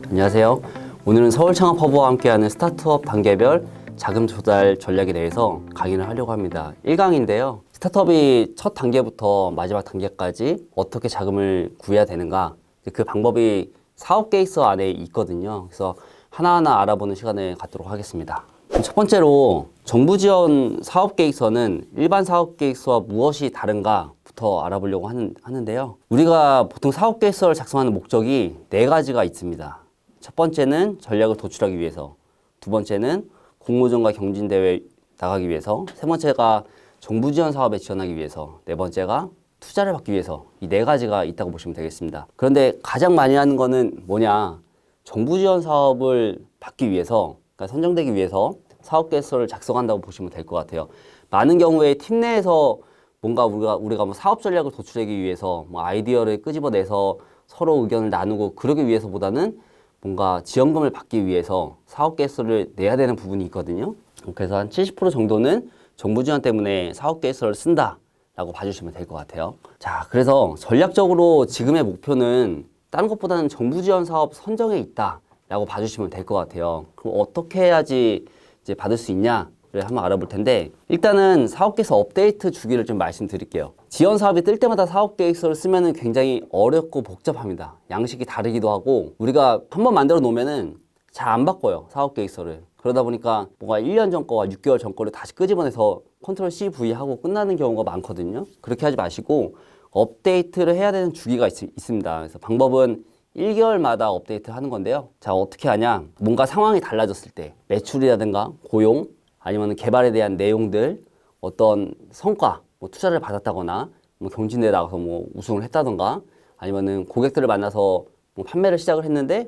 안녕하세요. 오늘은 서울창업허브와 함께하는 스타트업 단계별 자금 조달 전략에 대해서 강의를 하려고 합니다. 1강인데요. 스타트업이 첫 단계부터 마지막 단계까지 어떻게 자금을 구해야 되는가, 그 방법이 사업 계획서 안에 있거든요. 그래서 하나하나 알아보는 시간을 갖도록 하겠습니다. 첫 번째로 정부 지원 사업 계획서는 일반 사업 계획서와 무엇이 다른가부터 알아보려고 하는데요. 우리가 보통 사업 계획서를 작성하는 목적이 4가지가 있습니다. 첫 번째는 전략을 도출하기 위해서, 두 번째는 공모전과 경진대회에 나가기 위해서, 세 번째가 정부 지원 사업에 지원하기 위해서, 네 번째가 투자를 받기 위해서, 이 4가지가 있다고 보시면 되겠습니다. 그런데 가장 많이 하는 거는 뭐냐? 정부 지원 사업을 받기 위해서, 그러니까 선정되기 위해서 사업 계획서를 작성한다고 보시면 될 것 같아요. 많은 경우에 팀 내에서 뭔가 우리가 뭐 사업 전략을 도출하기 위해서 뭐 아이디어를 끄집어내서 서로 의견을 나누고 그러기 위해서보다는 뭔가 지원금을 받기 위해서 사업 계획서를 내야 되는 부분이 있거든요. 그래서 한 70% 정도는 정부 지원 때문에 사업 계획서를 쓴다라고 봐주시면 될 것 같아요. 자, 그래서 전략적으로 지금의 목표는 다른 것보다는 정부 지원 사업 선정에 있다라고 봐주시면 될 것 같아요. 그럼 어떻게 해야지 이제 받을 수 있냐를 한번 알아볼 텐데, 일단은 사업 계획서 업데이트 주기를 좀 말씀드릴게요. 지원 사업이 뜰 때마다 사업 계획서를 쓰면은 굉장히 어렵고 복잡합니다. 양식이 다르기도 하고, 우리가 한번 만들어 놓으면은 잘 안 바꿔요, 사업 계획서를. 그러다 보니까 뭔가 1년 전 거와 6개월 전 거를 다시 끄집어내서 컨트롤 C, V 하고 끝나는 경우가 많거든요. 그렇게 하지 마시고 업데이트를 해야 되는 주기가 있습니다. 그래서 방법은 1개월마다 업데이트 하는 건데요. 자, 어떻게 하냐? 뭔가 상황이 달라졌을 때, 매출이라든가 고용, 아니면 개발에 대한 내용들, 어떤 성과, 뭐 투자를 받았다거나, 뭐 경진대에 나가서 뭐 우승을 했다던가, 아니면은 고객들을 만나서 뭐 판매를 시작을 했는데,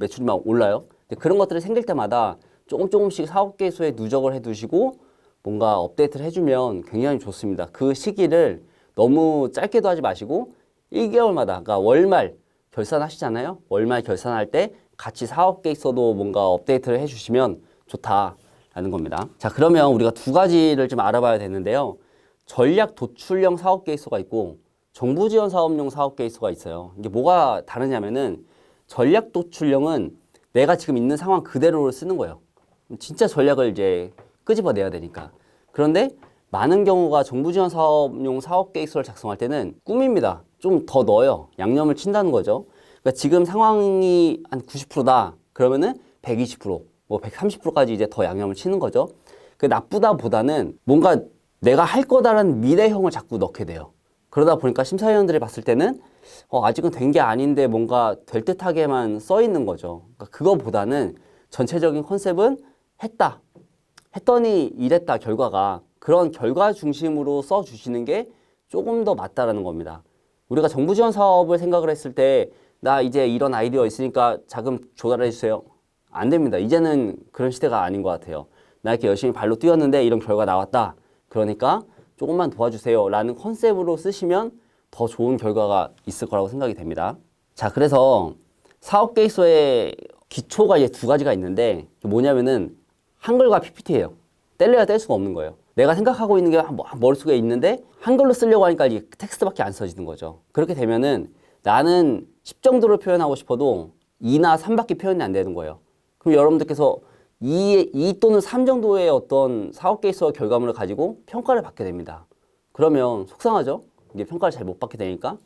매출이 막 올라요. 그런 것들이 생길 때마다 조금씩 사업 계획서에 누적을 해두시고 뭔가 업데이트를 해주면 굉장히 좋습니다. 그 시기를 너무 짧게도 하지 마시고 1개월마다, 그러니까 월말 결산하시잖아요. 월말 결산할 때 같이 사업 계획서도 뭔가 업데이트를 해주시면 좋다라는 겁니다. 자, 그러면 우리가 2가지를 좀 알아봐야 되는데요. 전략 도출형 사업 계획서가 있고 정부 지원 사업용 사업 계획서가 있어요. 이게 뭐가 다르냐면은, 전략 도출형은 내가 지금 있는 상황 그대로를 쓰는 거예요. 진짜 전략을 이제 끄집어내야 되니까. 그런데 많은 경우가 정부 지원 사업용 사업 계획서를 작성할 때는 꾸밉니다. 좀 더 넣어요. 양념을 친다는 거죠. 그러니까 지금 상황이 한 90%다. 그러면은 120%, 뭐 130%까지 이제 더 양념을 치는 거죠. 그 나쁘다 보다는 뭔가 내가 할 거다라는 미래형을 자꾸 넣게 돼요. 그러다 보니까 심사위원들이 봤을 때는 아직은 된 게 아닌데 뭔가 될 듯하게만 써 있는 거죠. 그러니까 그거보다는 전체적인 컨셉은 했다, 했더니 이랬다, 결과가. 그런 결과 중심으로 써주시는 게 조금 더 맞다라는 겁니다. 우리가 정부 지원 사업을 생각을 했을 때, 나 이제 이런 아이디어 있으니까 자금 조달해 주세요. 안 됩니다. 이제는 그런 시대가 아닌 것 같아요. 나 이렇게 열심히 발로 뛰었는데 이런 결과 나왔다. 그러니까 조금만 도와주세요 라는 컨셉으로 쓰시면 더 좋은 결과가 있을 거라고 생각이 됩니다. 자, 그래서 사업 계획서의 기초가 이제 2가지가 있는데, 뭐냐면은 한글과 PPT예요. 뗄래야 뗄 수가 없는 거예요. 내가 생각하고 있는 게 머릿속에 있는데 한글로 쓰려고 하니까 이게 텍스트밖에 안 써지는 거죠. 그렇게 되면은 나는 10 정도를 표현하고 싶어도 2나 3밖에 표현이 안 되는 거예요. 그럼 여러분들께서 2 또는 3 정도의 어떤 사업 계획서 결과물을 가지고 평가를 받게 됩니다. 그러면 속상하죠? 이게 평가를 잘 못 받게 되니까.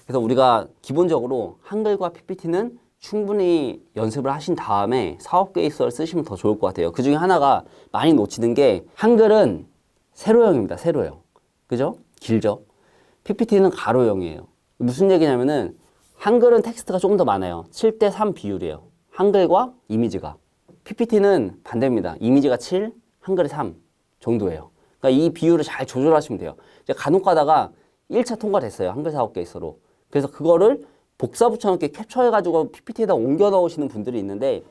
그래서 우리가 기본적으로 한글과 PPT는 충분히 연습을 하신 다음에 사업 계획서를 쓰시면 더 좋을 것 같아요. 그 중에 하나가 많이 놓치는 게, 한글은 세로형입니다. 세로형. 그죠? 길죠? PPT는 가로형이에요. 무슨 얘기냐면은, 한글은 텍스트가 조금 더 많아요. 7:3 비율이에요. 한글과 이미지가. PPT는 반대입니다. 이미지가 7, 한글이 3 정도예요. 그러니까 이 비율을 잘 조절하시면 돼요. 이제 간혹 가다가 1차 통과됐어요. 한글 사업 계획서로. 그래서 그거를 복사 붙여넣기 캡처해가지고 PPT에다 옮겨 넣으시는 분들이 있는데,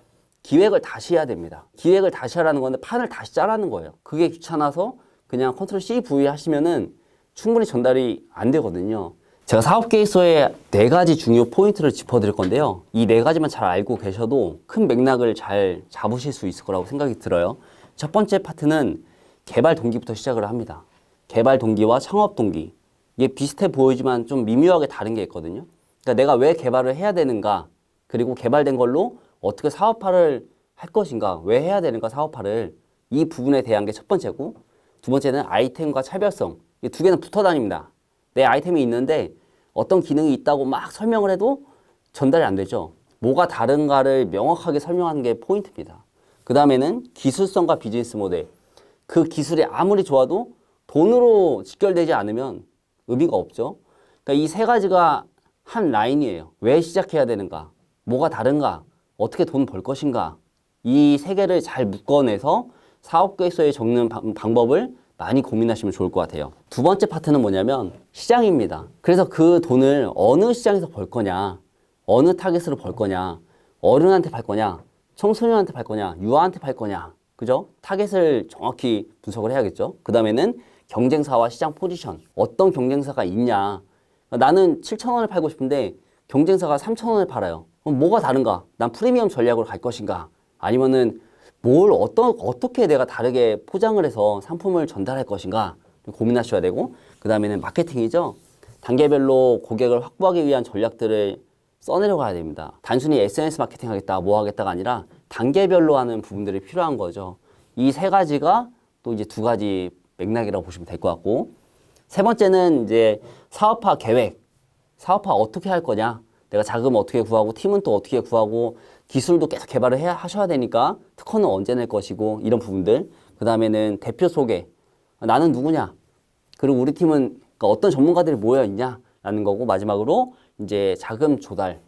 기획을 다시 해야 됩니다. 기획을 다시 하라는 건데 판을 다시 짜라는 거예요. 그게 귀찮아서 그냥 컨트롤 C, V 하시면은 충분히 전달이 안 되거든요. 제가 사업 계획서에 4가지 중요 포인트를 짚어드릴 건데요. 이 4가지만 잘 알고 계셔도 큰 맥락을 잘 잡으실 수 있을 거라고 생각이 들어요. 첫 번째 파트는 개발 동기부터 시작을 합니다. 개발 동기와 창업 동기. 이게 비슷해 보이지만 좀 미묘하게 다른 게 있거든요. 그러니까 내가 왜 개발을 해야 되는가, 그리고 개발된 걸로 어떻게 사업화를 할 것인가, 왜 해야 되는가 사업화를, 이 부분에 대한 게 첫 번째고, 두 번째는 아이템과 차별성. 이 두 개는 붙어 다닙니다. 내 아이템이 있는데 어떤 기능이 있다고 막 설명을 해도 전달이 안 되죠. 뭐가 다른가를 명확하게 설명하는 게 포인트입니다. 그 다음에는 기술성과 비즈니스 모델. 그 기술이 아무리 좋아도 돈으로 직결되지 않으면 의미가 없죠. 그러니까 이 세 가지가 한 라인이에요. 왜 시작해야 되는가? 뭐가 다른가? 어떻게 돈 벌 것인가? 이 세 개를 잘 묶어내서 사업 계획서에 적는 방법을 많이 고민하시면 좋을 것 같아요. 두 번째 파트는 뭐냐면 시장입니다. 그래서 그 돈을 어느 시장에서 벌 거냐, 어느 타겟으로 벌 거냐, 어른한테 팔 거냐, 청소년한테 팔 거냐, 유아한테 팔 거냐, 그죠? 타겟을 정확히 분석을 해야겠죠. 그 다음에는 경쟁사와 시장 포지션. 어떤 경쟁사가 있냐. 나는 7,000원을 팔고 싶은데 경쟁사가 3,000원을 팔아요. 그럼 뭐가 다른가? 난 프리미엄 전략으로 갈 것인가? 아니면은 어떻게 내가 다르게 포장을 해서 상품을 전달할 것인가 고민하셔야 되고, 그 다음에는 마케팅이죠. 단계별로 고객을 확보하기 위한 전략들을 써내려가야 됩니다. 단순히 SNS 마케팅 하겠다, 뭐 하겠다가 아니라 단계별로 하는 부분들이 필요한 거죠. 이 세 가지가 또 이제 두 가지 맥락이라고 보시면 될 것 같고, 세 번째는 이제 사업화 계획. 사업화 어떻게 할 거냐? 내가 자금 어떻게 구하고, 팀은 또 어떻게 구하고, 기술도 계속 개발을 하셔야 되니까 특허는 언제 낼 것이고, 이런 부분들. 그 다음에는 대표 소개. 나는 누구냐? 그리고 우리 팀은 그러니까 어떤 전문가들이 모여 있냐? 라는 거고, 마지막으로 이제 자금 조달.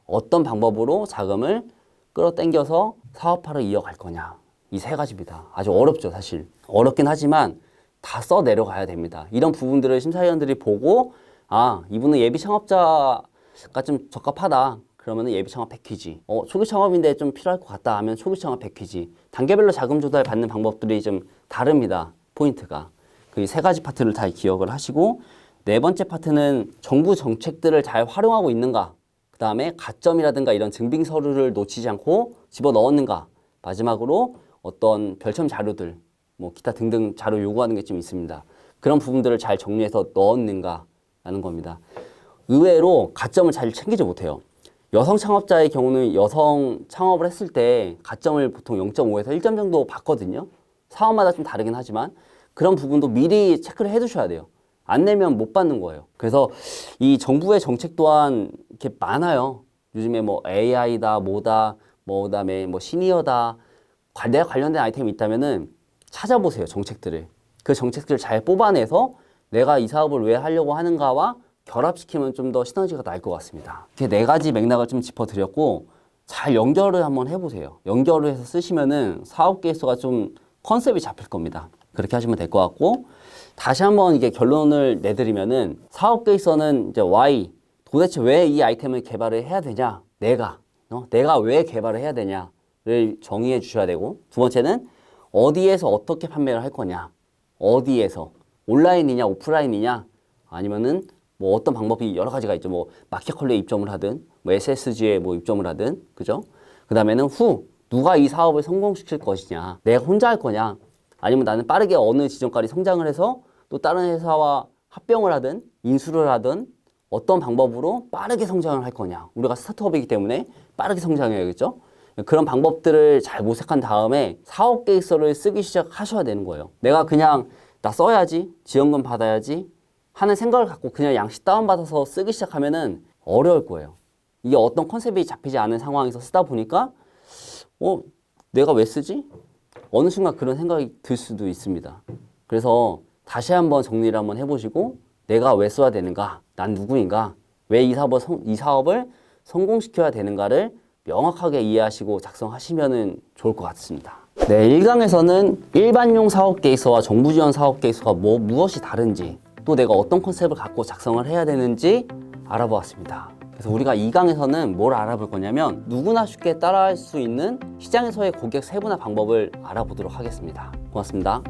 어떤 방법으로 자금을 끌어당겨서 사업화를 이어갈 거냐. 이 세 가지입니다. 아주 어렵죠, 사실. 어렵긴 하지만 다 써 내려가야 됩니다. 이런 부분들을 심사위원들이 보고, 아, 이분은 예비 창업자가 좀 적합하다. 그러면 예비 창업 패키지. 초기 창업인데 좀 필요할 것 같다 하면 초기 창업 패키지. 단계별로 자금 조달 받는 방법들이 좀 다릅니다. 포인트가. 그 세 가지 파트를 다 기억을 하시고, 네 번째 파트는 정부 정책들을 잘 활용하고 있는가. 그 다음에 가점이라든가 이런 증빙 서류를 놓치지 않고 집어 넣었는가. 마지막으로 어떤 별첨 자료들, 뭐 기타 등등 자료 요구하는 게 좀 있습니다. 그런 부분들을 잘 정리해서 넣었는가라는 겁니다. 의외로 가점을 잘 챙기지 못해요. 여성 창업자의 경우는 여성 창업을 했을 때 가점을 보통 0.5에서 1점 정도 받거든요. 사업마다 좀 다르긴 하지만 그런 부분도 미리 체크를 해두셔야 돼요. 안 내면 못 받는 거예요. 그래서 이 정부의 정책 또한 이렇게 많아요. 요즘에 뭐 AI다, 뭐다, 뭐 그다음에 뭐 시니어다, 내가 관련된 아이템이 있다면은 찾아보세요, 정책들을. 그 정책들을 잘 뽑아내서 내가 이 사업을 왜 하려고 하는가와 결합시키면 좀 더 시너지가 날 것 같습니다. 이렇게 네 가지 맥락을 좀 짚어드렸고, 잘 연결을 한번 해보세요. 연결을 해서 쓰시면은 사업 계획서가 좀 컨셉이 잡힐 겁니다. 그렇게 하시면 될 것 같고, 다시 한번 이게 결론을 내드리면은 사업 계획서는 이제 why, 도대체 왜 이 아이템을 개발을 해야 되냐, 내가 왜 개발을 해야 되냐를 정의해 주셔야 되고, 두 번째는 어디에서 어떻게 판매를 할 거냐, 어디에서 온라인이냐 오프라인이냐, 아니면은 뭐 어떤 방법이 여러 가지가 있죠. 뭐 마켓컬리에 입점을 하든, 뭐 SSG에 뭐 입점을 하든, 그죠? 그 다음에는 누가 이 사업을 성공시킬 것이냐, 내가 혼자 할 거냐, 아니면 나는 빠르게 어느 지점까지 성장을 해서 또 다른 회사와 합병을 하든 인수를 하든 어떤 방법으로 빠르게 성장을 할 거냐. 우리가 스타트업이기 때문에 빠르게 성장해야겠죠. 그런 방법들을 잘 모색한 다음에 사업 계획서를 쓰기 시작하셔야 되는 거예요. 내가 그냥 나 써야지, 지원금 받아야지 하는 생각을 갖고 그냥 양식 다운받아서 쓰기 시작하면은 어려울 거예요. 이게 어떤 컨셉이 잡히지 않은 상황에서 쓰다 보니까 내가 왜 쓰지? 어느 순간 그런 생각이 들 수도 있습니다. 그래서 다시 한번 정리를 한번 해보시고, 내가 왜 써야 되는가? 난 누구인가? 왜 이 사업을 성공시켜야 되는가를 명확하게 이해하시고 작성하시면 좋을 것 같습니다. 네, 1강에서는 일반용 사업 계획서와 정부 지원 사업 계획서가 무엇이 다른지, 또 내가 어떤 컨셉을 갖고 작성을 해야 되는지 알아보았습니다. 그래서 우리가 2강에서는 뭘 알아볼 거냐면 누구나 쉽게 따라할 수 있는 시장에서의 고객 세분화 방법을 알아보도록 하겠습니다. 고맙습니다.